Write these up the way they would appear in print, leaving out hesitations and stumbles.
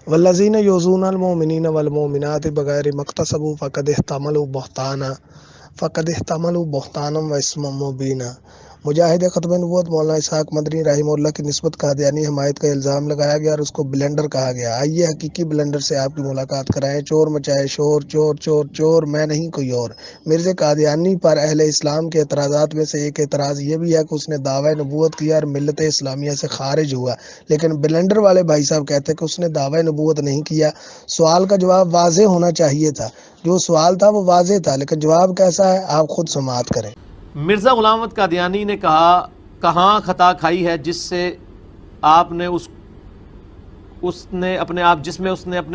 والذین یؤذون المؤمنین والمؤمنات بغیر ما اکتسبوا فقد احتملوا بہتانا و اسما مبینا۔ مجاہد ختم نبوت مولانا اسحاق مدنی رحمہ اللہ کی نسبت قادیانی حمایت کا الزام لگایا گیا اور اس کو بلنڈر کہا گیا۔ آئیے حقیقی بلنڈر سے آپ کی ملاقات کرائیں۔ چور مچائے شور، چور چور چور، میں نہیں کوئی اور۔ مرزا قادیانی پر اہل اسلام کے اعتراضات میں سے ایک اعتراض یہ بھی ہے کہ اس نے دعوی نبوت کیا اور ملت اسلامیہ سے خارج ہوا، لیکن بلنڈر والے بھائی صاحب کہتے ہیں کہ اس نے دعوی نبوت نہیں کیا۔ سوال کا جواب واضح ہونا چاہیے تھا، جو سوال تھا وہ واضح تھا، لیکن جواب کیسا ہے آپ خود سماعت کریں۔ مرزا غلام احمد قادیانی نے کہا کہاں خطا کھائی ہے جس سے آپ نے اس نے اپنے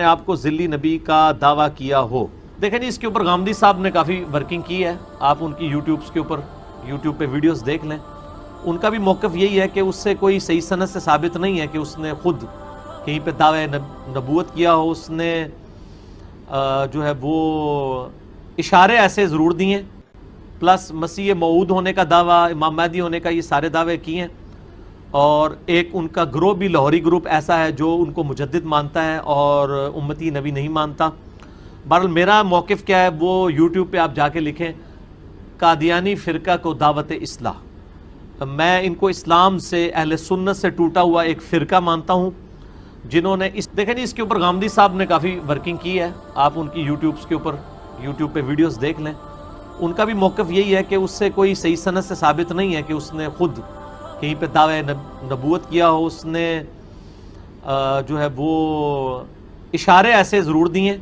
آپ کو ذلی نبی کا دعویٰ کیا ہو۔ دیکھیں جی، اس کے اوپر غامدی صاحب نے کافی ورکنگ کی ہے، آپ ان کی یوٹیوب پہ ویڈیوز دیکھ لیں۔ ان کا بھی موقف یہی ہے کہ اس سے کوئی صحیح سند سے ثابت نہیں ہے کہ اس نے خود کہیں پہ دعوی نبوت کیا ہو۔ اس نے جو ہے وہ اشارے ایسے ضرور دیے، پلس مسیح موعود ہونے کا دعویٰ، امام مہدی ہونے کا، یہ سارے دعوے کیے ہیں۔ اور ایک ان کا گروہ بھی لاہوری گروپ ایسا ہے جو ان کو مجدد مانتا ہے اور امتی نبی نہیں مانتا۔ بہرحال میرا موقف کیا ہے وہ یوٹیوب پہ آپ جا کے لکھیں، قادیانی فرقہ کو دعوت اصلاح۔ میں ان کو اسلام سے، اہل سنت سے ٹوٹا ہوا ایک فرقہ مانتا ہوں، جنہوں نے دیکھیں جی، اس کے اوپر غامدی صاحب نے کافی ورکنگ کی ہے، آپ ان کی یوٹیوب پہ ویڈیوز دیکھ لیں۔ ان کا بھی موقف یہی ہے کہ اس سے کوئی صحیح سند سے ثابت نہیں ہے کہ اس نے خود کہیں پہ دعوی نبوت کیا ہو۔ اس نے جو ہے وہ اشارے ایسے ضرور دیے،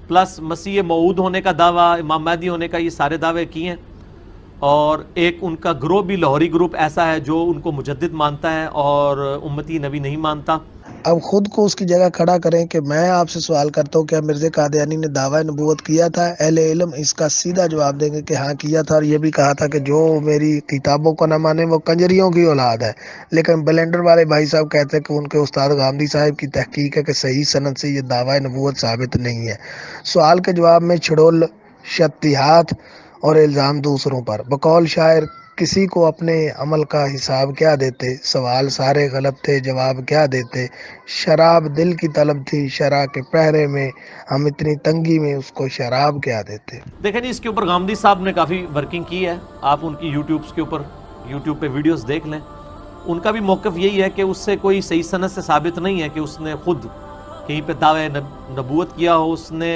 پلس مسیح موعود ہونے کا دعویٰ، امام مہدی ہونے کا، یہ سارے دعوے کیے ہیں۔ اور ایک ان کا گروہ بھی لاہوری گروپ ایسا ہے جو ان کو مجدد مانتا ہے اور امتی نبی نہیں مانتا۔ اب خود کو اس کی جگہ کھڑا کریں کہ میں آپ سے سوال کرتا ہوں، کیا مرزا قادیانی نے دعوی نبوت کیا تھا؟ اہل علم اس کا سیدھا جواب دیں گے کہ ہاں کیا تھا، اور یہ بھی کہا تھا کہ جو میری کتابوں کو نہ مانے وہ کنجریوں کی اولاد ہے۔ لیکن بلنڈر والے بھائی صاحب کہتے ہیں کہ ان کے استاد غامدی صاحب کی تحقیق ہے کہ صحیح سند سے یہ دعوی نبوت ثابت نہیں ہے۔ سوال کے جواب میں چھڑول، شتیہات اور الزام دوسروں پر۔ بقول شاعر کسی کو اپنے عمل کا حساب کیا دیتے، سوال سارے غلط تھے جواب کیا دیتے، شراب دل کی طلب تھی شرح کے پہرے میں، ہم اتنی تنگی میں اس کو شراب کیا دیتے۔ دیکھیں جی، اس کے اوپر غامدی صاحب نے کافی ورکنگ کی ہے، آپ ان کی یوٹیوب پہ ویڈیوز دیکھ لیں۔ ان کا بھی موقف یہی ہے کہ اس سے کوئی صحیح سند سے ثابت نہیں ہے کہ اس نے خود کہیں پہ دعوی نبوت کیا ہو۔ اس نے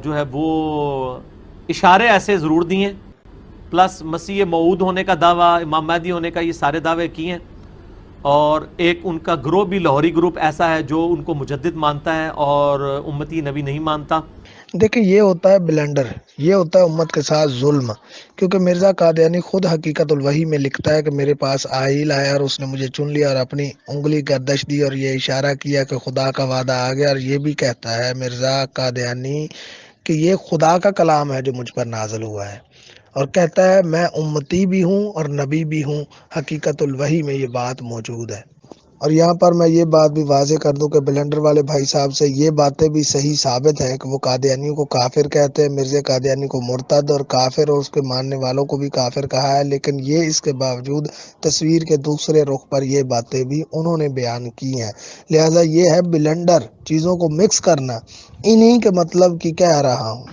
جو ہے وہ اشارے ایسے ضرور دیے، پلس مسیح موعود ہونے کا دعویٰ، امام مہدی ہونے کا، یہ سارے دعوے کیے ہیں۔ اور ایک ان کا گروہ بھی لاہوری گروپ ایسا ہے جو ان کو مجدد مانتا ہے اور امتی نبی نہیں مانتا۔ دیکھیں یہ ہوتا ہے بلنڈر، یہ ہوتا ہے امت کے ساتھ ظلم، کیونکہ مرزا قادیانی خود حقیقت الوحی میں لکھتا ہے کہ میرے پاس آئل آیا اور اس نے مجھے چن لیا اور اپنی انگلی گردش دی اور یہ اشارہ کیا کہ خدا کا وعدہ آ گیا، اور یہ بھی کہتا ہے مرزا قادیانی کہ یہ خدا کا کلام ہے جو مجھ پر نازل ہوا ہے، اور کہتا ہے میں امتی بھی ہوں اور نبی بھی ہوں، حقیقت الوحی میں یہ بات موجود ہے۔ اور یہاں پر میں یہ بات بھی واضح کر دوں کہ بلنڈر والے بھائی صاحب سے یہ باتیں بھی صحیح ثابت ہیں کہ وہ قادیانیوں کو کافر کہتے ہیں، مرزا قادیانی کو مرتد اور کافر اور اس کے ماننے والوں کو بھی کافر کہا ہے، لیکن یہ اس کے باوجود تصویر کے دوسرے رخ پر یہ باتیں بھی انہوں نے بیان کی ہیں۔ لہٰذا یہ ہے بلنڈر، چیزوں کو مکس کرنا۔ انہی کے مطلب کی کہہ رہا ہوں،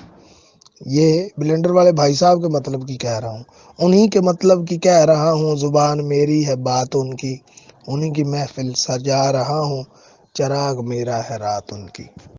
یہ بلنڈر والے بھائی صاحب کے مطلب کی کہہ رہا ہوں، انہی کے مطلب کی کہہ رہا ہوں، زبان میری ہے بات ان کی، انہی کی محفل سجا رہا ہوں، چراغ میرا ہے رات ان کی۔